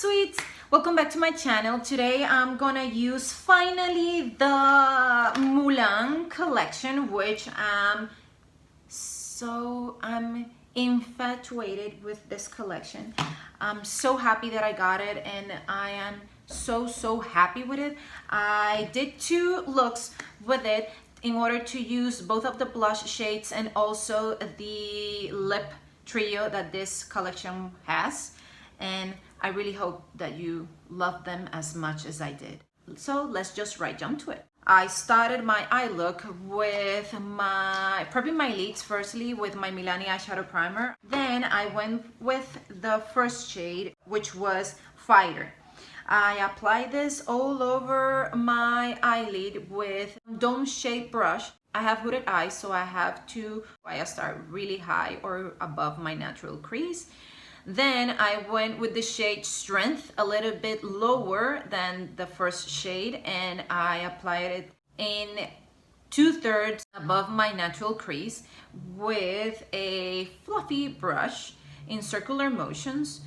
sweets, welcome back to my channel. Today I'm gonna use finally the Mulan collection, which I'm infatuated with this collection. I'm so happy that I got it, and I am so happy with it. I did two looks with it in order to use both of the blush shades and also the lip trio that this collection has, and I really hope that you love them as much as I did. So let's just jump to it. I started my eye look with prepping my lids firstly with my Milani eyeshadow primer. Then I went with the first shade, which was Fighter. I applied this all over my eyelid with dome shaped brush. I have hooded eyes, so I have to start really high or above my natural crease. Then I went with the shade Strength, a little bit lower than the first shade, and I applied it in 2/3 above my natural crease with a fluffy brush in circular motions.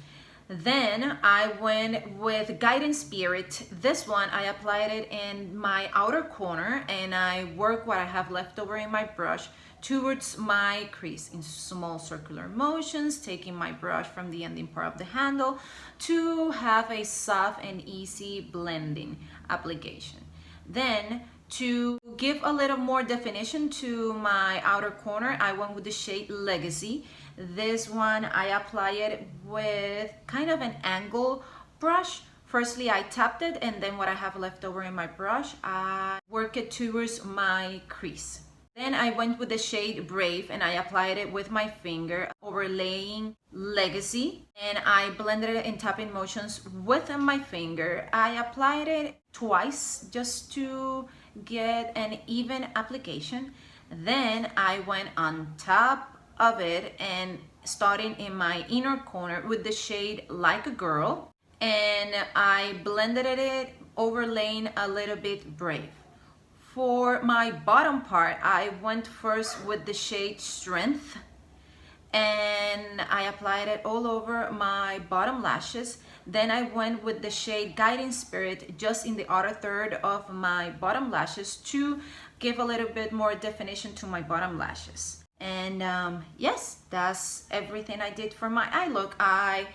Then I went with Guidance Spirit. This one I applied it in my outer corner, and I work what I have left over in my brush towards my crease in small circular motions, taking my brush from the ending part of the handle to have a soft and easy blending application. Then to give a little more definition to my outer corner, I went with the shade Legacy. This one I apply it with kind of an angle brush. Firstly, I tapped it, and then what I have left over in my brush, I work it towards my crease. Then I went with the shade Brave, and I applied it with my finger, overlaying Legacy, and I blended it in tapping motions with my finger. I applied it twice just to get an even application. Then I went on top of it and starting in my inner corner with the shade Like a Girl, and I blended it, overlaying a little bit Brave. For my bottom part, I went first with the shade Strength, and I applied it all over my bottom lashes. Then I went with the shade Guiding Spirit just in the outer third of my bottom lashes to give a little bit more definition to my bottom lashes. And yes, that's everything I did for my eye look. I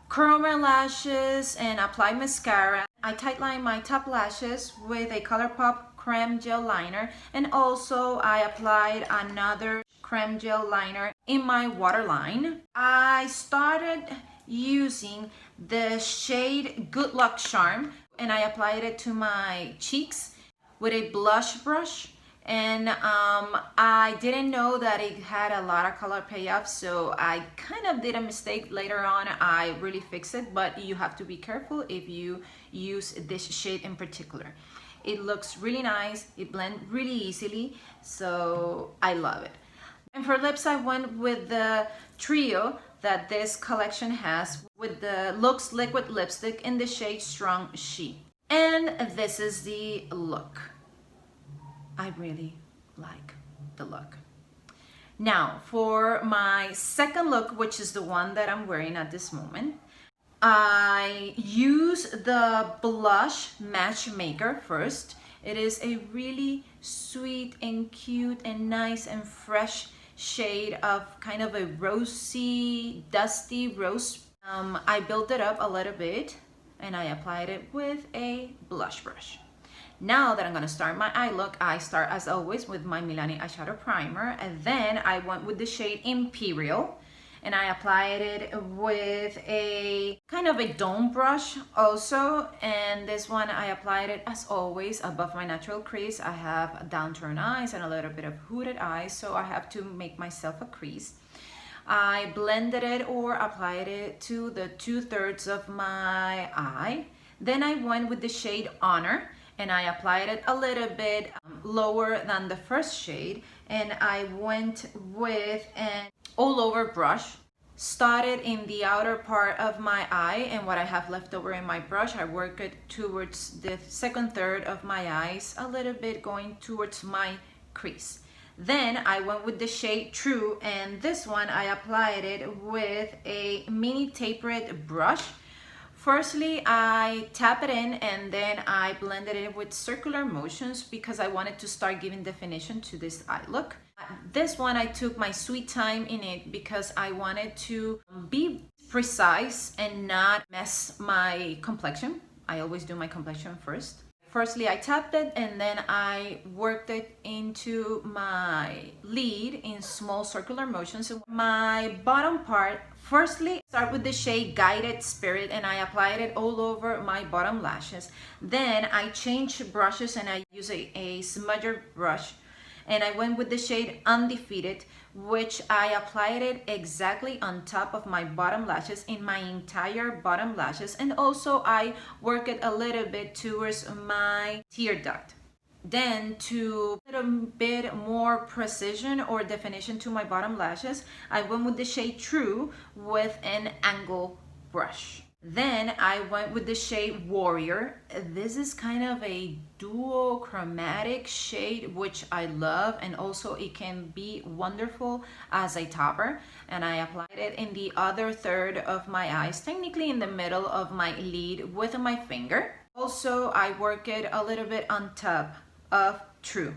curl my lashes and apply mascara. I tightline my top lashes with a Colourpop creme gel liner, and also I applied another creme gel liner in my waterline. I started using the shade Good Luck Charm, and I applied it to my cheeks with a blush brush. And I didn't know that it had a lot of color payoff, so I kind of did a mistake later on. I really fixed it, but you have to be careful if you use this shade in particular. It looks really nice, it blends really easily, so I love it. And for lips, I went with the trio that this collection has with the LUX Liquid Lipstick in the shade Strong She. And this is the look. I really like the look. Now for my second look, which is the one that I'm wearing at this moment, I use the blush Matchmaker first. It is a really sweet and cute and nice and fresh shade of kind of a rosy, dusty rose. I built it up a little bit and I applied it with a blush brush. Now that I'm gonna start my eye look, I start as always with my Milani eyeshadow primer, and then I went with the shade Imperial, and I applied it with a kind of a dome brush also. And this one I applied it as always above my natural crease. I have downturned eyes and a little bit of hooded eyes, so I have to make myself a crease. I blended it or applied it to the 2/3 of my eye. Then I went with the shade Honor, and I applied it a little bit lower than the first shade, and I went with an all over brush, started in the outer part of my eye, and what I have left over in my brush, I work it towards the second third of my eyes, a little bit going towards my crease. Then I went with the shade True, and this one I applied it with a mini tapered brush Firstly, I tap it in and then I blended it with circular motions because I wanted to start giving definition to this eye look. This one, I took my sweet time in it because I wanted to be precise and not mess my complexion. I always do my complexion first. Firstly, I tapped it and then I worked it into my lid in small circular motions. My bottom part, firstly, start with the shade Guided Spirit and I applied it all over my bottom lashes. Then I changed brushes and I use a smudger brush. And I went with the shade Undefeated, which I applied it exactly on top of my bottom lashes, in my entire bottom lashes, and also I work it a little bit towards my tear duct. Then to put a bit more precision or definition to my bottom lashes, I went with the shade True with an angle brush. Then I went with the shade Warrior. This is kind of a duochromatic shade, which I love, and also it can be wonderful as a topper. And I applied it in the other third of my eyes, technically in the middle of my lid with my finger. Also, I work it a little bit on top of True.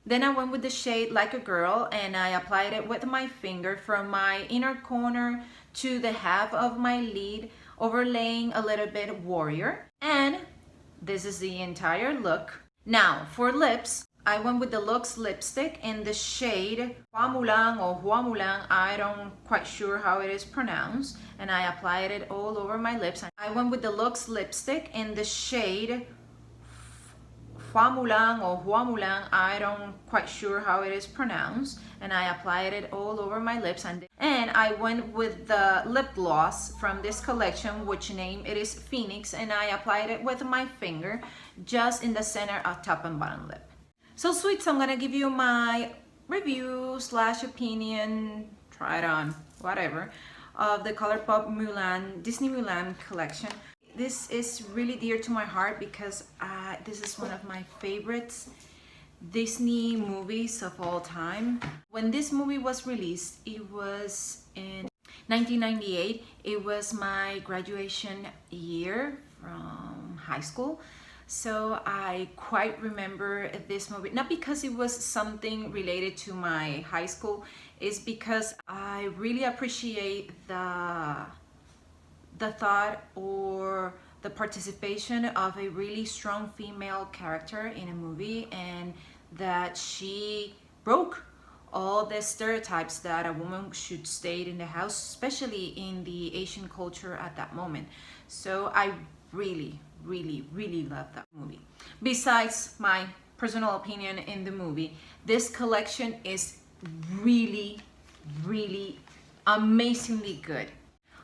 Then I went with the shade Like a Girl and I applied it with my finger from my inner corner to the half of my lid, overlaying a little bit Warrior. And this is the entire look. Now for lips, I went with the LUX Lipstick in the shade Hua Mulan or Hua Mulan, I don't quite sure how it is pronounced, and I applied it all over my lips. I went with the LUX Lipstick in the shade Hua Mulan or Hua Mulan, I don't quite sure how it is pronounced, and I applied it all over my lips. And I went with the lip gloss from this collection, which name it is Phoenix, and I applied it with my finger just in the center of top and bottom lip. So sweets, I'm gonna give you my review / opinion, try it on, whatever, of the Colourpop Mulan, Disney Mulan collection. This is really dear to my heart because this is one of my favorites Disney movies of all time. When this movie was released, it was in 1998. It was my graduation year from high school. So I quite remember this movie, not because it was something related to my high school, it's because I really appreciate the thought or the participation of a really strong female character in a movie, and that she broke all the stereotypes that a woman should stay in the house, especially in the Asian culture at that moment. So I really love that movie. Besides my personal opinion in the movie, this collection is really amazingly good.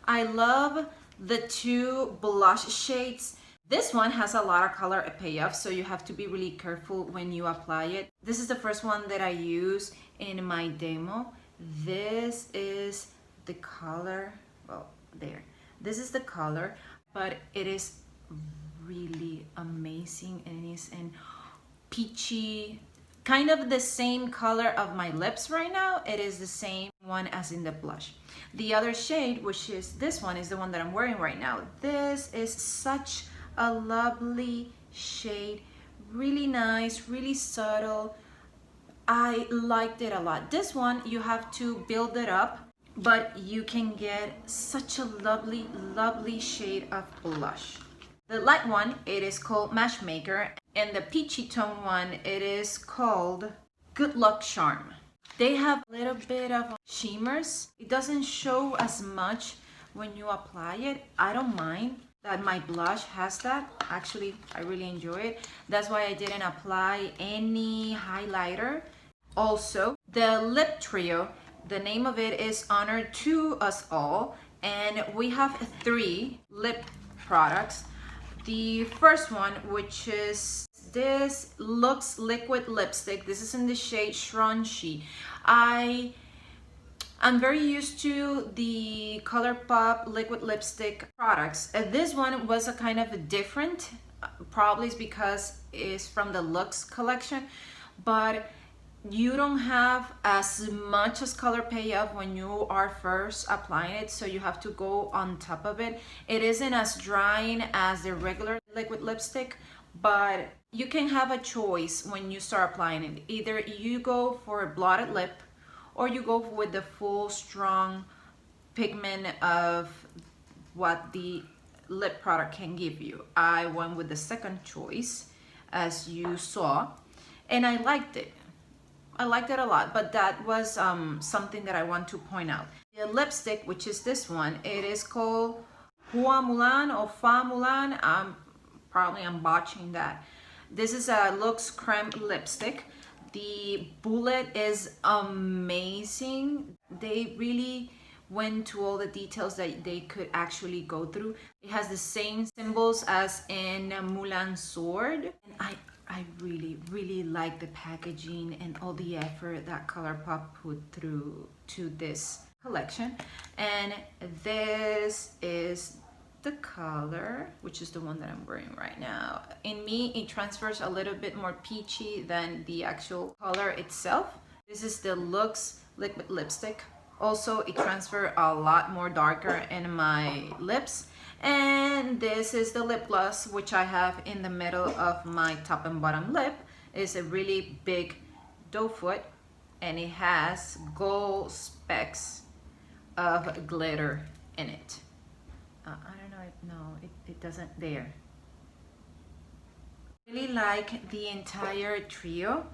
I love the two blush shades. This one has a lot of color payoff, so you have to be really careful when you apply it. This is the first one that I use in my demo. This is the color, well, there. This is the color, but it is really amazing, and it's in peachy, kind of the same color of my lips right now. It is the same one as in the blush. The other shade, which is this one, is the one that I'm wearing right now. This is such a lovely shade, really nice, really subtle. I liked it a lot. This one, you have to build it up, but you can get such a lovely shade of blush. The light one, it is called Matchmaker, and the peachy tone one, it is called Good Luck Charm. They have a little bit of shimmers. It doesn't show as much when you apply it. I don't mind that my blush has that. Actually, I really enjoy it. That's why I didn't apply any highlighter. Also, the lip trio, the name of it is Honor to Us All, and we have 3 lip products. The first one, which is this LUX Liquid Lipstick. This is in the shade Shronchi. I'm very used to the Colourpop liquid lipstick products. This one was a kind of different, probably it's because it's from the LUX collection, but you don't have as much as color payoff when you are first applying it, so you have to go on top of it. It isn't as drying as the regular liquid lipstick, but you can have a choice when you start applying it. Either you go for a blotted lip or you go with the full strong pigment of what the lip product can give you. I went with the second choice, as you saw, and I liked it. I liked it a lot, but that was something that I want to point out. The lipstick, which is this one, it is called Hua Mulan or Hua Mulan. I'm botching that. This is a LUX Creme lipstick. The bullet is amazing. They really went to all the details that they could actually go through. It has the same symbols as in Mulan sword, and I really like the packaging and all the effort that Colourpop put through to this collection. And this is the color, which is the one that I'm wearing right now. In me, it transfers a little bit more peachy than the actual color itself. This is the LUX liquid lipstick. Also, it transfers a lot more darker in my lips. And this is the lip gloss, which I have in the middle of my top and bottom lip. It's a really big doe foot, and it has gold specks of glitter in it. I don't know, no, it doesn't there. I really like the entire trio.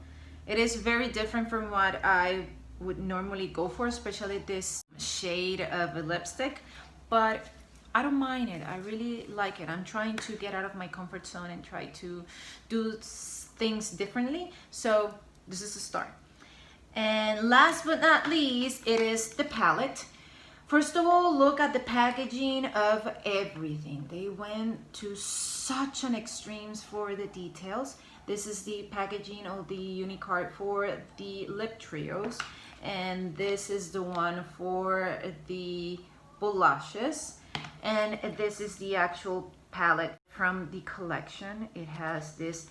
It is very different from what I would normally go for, especially this shade of a lipstick, but I don't mind it. I really like it. I'm trying to get out of my comfort zone and try to do things differently. So this is the start. And last but not least, it is the palette. First of all, look at the packaging of everything. They went to such an extremes for the details. This is the packaging of the Unicard for the lip trios. And this is the one for the blushes. And this is the actual palette from the collection. It has this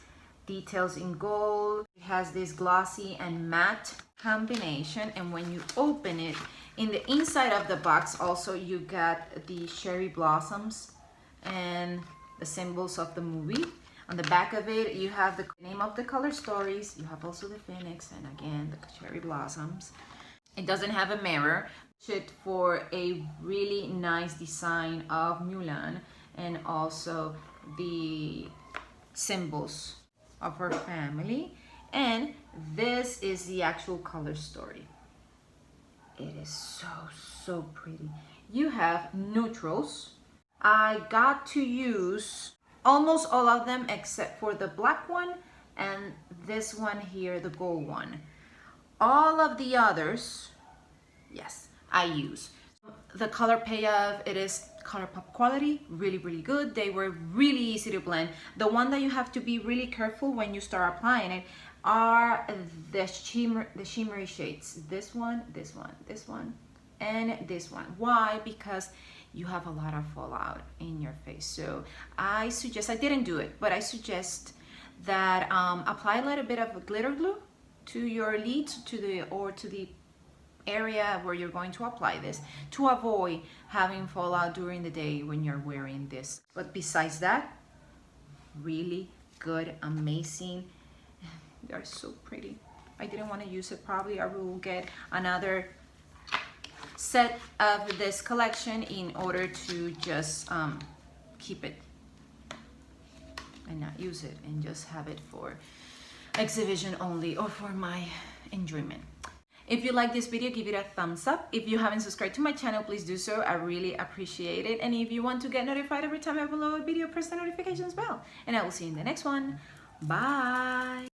details in gold. It has this glossy and matte combination. And when you open it, in the inside of the box also you got the cherry blossoms and the symbols of the movie. On the back of it, you have the name of the color stories. You have also the phoenix and again the cherry blossoms. It doesn't have a mirror. It for a really nice design of Mulan and also the symbols of her family. And this is the actual color story. It is so pretty. You have neutrals. I got to use almost all of them except for the black one and this one here, the gold one. All of the others, yes, I use. The color payoff, it is Colourpop quality, really good. They were really easy to blend. The one that you have to be really careful when you start applying it are the shimmery shades. This one, this one, this one, and this one. Why? Because you have a lot of fallout in your face. So I suggest, I didn't do it, but I suggest that apply a little bit of glitter glue to your lids, to the area where you're going to apply this, to avoid having fallout during the day when you're wearing this. But besides that, really good, amazing. They are so pretty. I didn't want to use it. Probably I will get another set of this collection in order to just keep it and not use it and just have it for exhibition only or for my enjoyment. If you like this video, give it a thumbs up. If you haven't subscribed to my channel, please do so. I really appreciate it. And if you want to get notified every time I upload a video, press the notifications bell. And I will see you in the next one. Bye.